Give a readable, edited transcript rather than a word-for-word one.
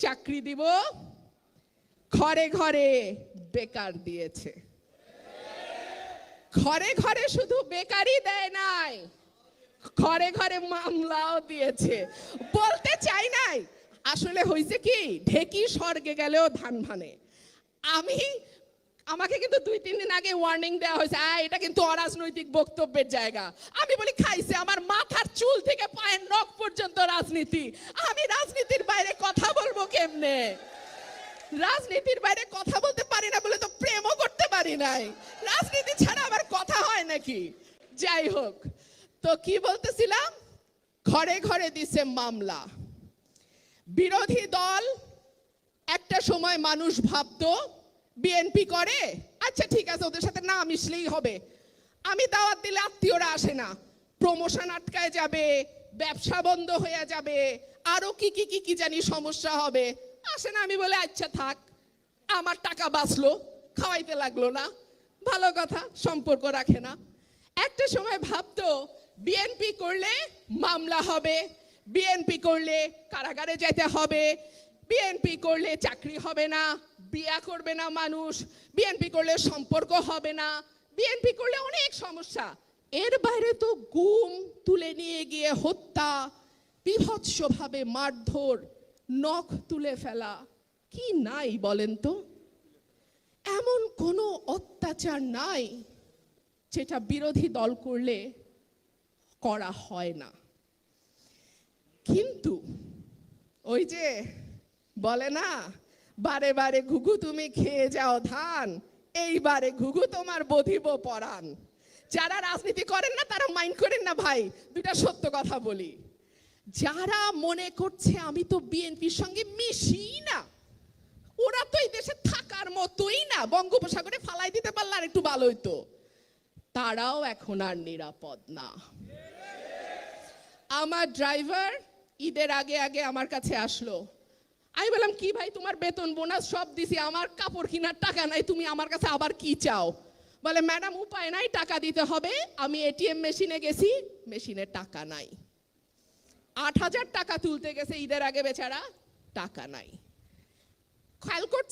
চাকরি দিব, ঘরে ঘরে বেকার দিয়েছে। ঘরে ঘরে শুধু বেকারই দেয় নাই, ঘরে ঘরে মামলাও দিয়েছে। বলতে চাই নাই, আসলে হয়েছে কি, ঢেকি স্বর্গে গেলেও ধান ভানে। আমাকে কিন্তু 2-3 দিন আগে ওয়ার্নিং দেওয়া হয়েছে, এটা কিন্তু অরাজনৈতিক বক্তব্যের জায়গা। আমি বলি খাইছে, আমার মাথার চুল থেকে পায়ের নখ পর্যন্ত রাজনীতি। আমি রাজনীতির বাইরে কথা বলবো কেমনে? রাজনীতির বাইরে কথা বলতে পারি না বলে তো প্রেমও করতে পারি নাই। রাজনীতি ছাড়া আবার কথা হয় নাকি? যাই হোক, তো কি বলতেছিলাম, ঘরে ঘরে দিছে মামলা। বিরোধী দল একটা সময় মানুষ ভাবতো বিএনপি করে, আচ্ছা ঠিক আছে ওদের সাথে না মিশলেই হবে, আমি দাওয়াত দিলে আত্মীয়রা আসে না, প্রমোশন আটকায় যাবে, ব্যবসা বন্ধ হয়ে যাবে, আরো কি কি কি কি জানি সমস্যা হবে, আসে না। আমি বলে আচ্ছা থাক, আমার টাকা বাঁচলো, খাওয়াইতে লাগলো না, ভালো কথা, সম্পর্ক রাখে না। একটা সময় ভাবতো বিএনপি করলে মামলা হবে, বিএনপি করলে কারাগারে যেতে হবে, বিএনপি করলে চাকরি হবে না, বিয়া করবে না মানুষ, বিএনপি করলে সম্পর্ক হবে না, বিএনপি করলে অনেক সমস্যা। এর বাইরে তো গুম, তুলে নিয়ে গিয়ে হত্যা, বিভৎসভাবে মারধর, নখ তুলে ফেলা, কি নাই বলেন তো? এমন কোনো অত্যাচার নাই যেটা বিরোধী দল করলে করা হয় না। কিন্তু ওই যে বলে না, বারে বারে ঘুঘু তুমি খেয়ে যাও ধান, এইবারে ঘুঘু তোমার বধিব পরাণ। যারা রাজনীতি করেন না তারা মাইন্ড করেন না ভাই, দুটা সত্য কথা বলি। যারা মনে করছে আমি তো বিএনপির সঙ্গে মিশি না, ওরা তো এই দেশে থাকার মতোই না, বঙ্গোপসাগরে ফালাই দিতে পারলে আর একটু ভালো হইতো, তারাও এখন আর নিরাপদ না। আমার ড্রাইভার ঈদের আগে আগে আমার কাছে আসলো। আমি বললাম কি ভাই, তোমার বেতন বোনাস সব দিছি, আমার কাপড় কেনার টাকা নাই, তুমি আমার কাছে আবার কি চাও? বলে ম্যাডাম উপায় নাই, টাকা দিতে হবে। আমি এটিএম মেশিনে গেছি, মেশিনে টাকা নাই। 8,000 টাকা তুলতে গেছে ঈদের আগে, বেচারা টাকা নাই। খেয়াল করছে